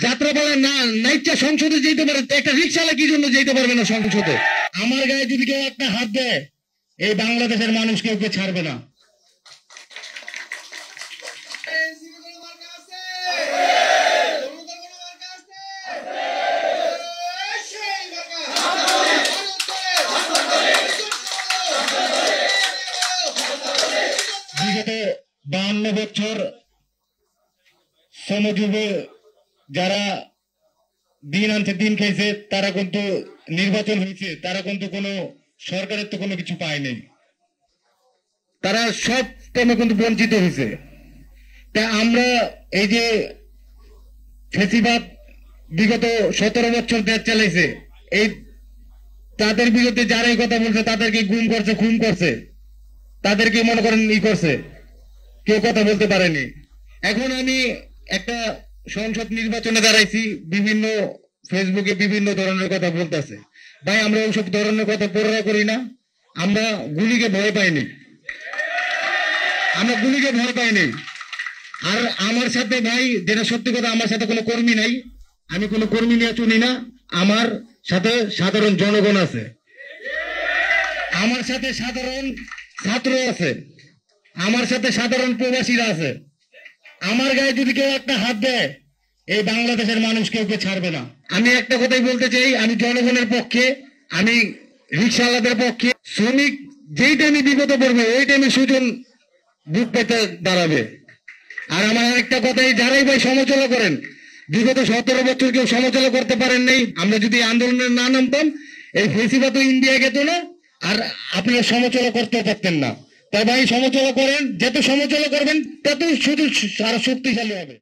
যাত্রাপালা না নাইচা সংসদে যেতে পারে, একটা রিক্সাওয়ালা কি জন্য যেতে পারবে না সংসদে? আমার গায়ে যদি কেউ একটা হাত দেয়, এই বাংলাদেশের মানুষ কেউ ছাড়বে না। বিগত 52 বছর শ্রমজীবী যারা দিন আনছে দিন খাইছে, তারা কিন্তু নির্বাচন হয়েছে, তারা কিন্তু কোনো সরকারের তো কোনো কিছু পায়নি, তারা সব টাইমে কিন্তু বঞ্চিত হয়েছে। তা আমরা এই যে ফেসিবাদ বিগত 17 বছর দেশ চালাইছে, এই তাদের বিরুদ্ধে যারা এই কথা বলছে তাদেরকে গুম করছে, খুন করছে, তাদেরকে মনে করেন ই করছে, কেউ কথা বলতে পারেনি। এখন আমি একটা সংসদ নির্বাচনে দাঁড়াইছি, বিভিন্ন ফেসবুকে বিভিন্ন ধরনের কথা বলতেছে। ভাই আমরা ওইসব ধরনের কথা পড়া করি না, আমরা গুলিকে ভয় পাইনি, আমরা গুলিকে ভয় পাইনি। আর আমার সাথে ভাই যেটা সত্যি কথা, আমার সাথে কোনো কর্মী নাই, আমি কোনো কর্মী নিয়ে চলি না, আমার সাথে সাধারণ জনগণ আছে, আমার সাথে সাধারণ ছাত্র আছে, আমার সাথে সাধারণ প্রবাসীরা আছে। আমার গায়ে যদি কেউ একটা হাত দেয়, এই বাংলাদেশের মানুষ কেউ ছাড়বে না। আমি একটা কথাই বলতে চাই, আমি জনগণের পক্ষে, আমি রিক্সাওয়ালাদের পক্ষে। শ্রমিক যেই টাইমে বিপদে পড়বে ওই টাইমে সুজন বুক পেতে দাঁড়াবে। আর আমার আরেকটা কথাই, যারাই ভাই সমালোচনা করেন, বিগত 17 বছর কেউ সমালোচনা করতে পারেন নাই। আমরা যদি আন্দোলনে না নামতাম, এই ফেসিবাদ ইন্ডিয়া গেত না, আর আপনারা সমালোচনা করতে পারতেন না। তাই ভাই সমালোচনা করেন, যত সমালোচনা করবেন তত শুধু আরো শক্তিশালী হবে।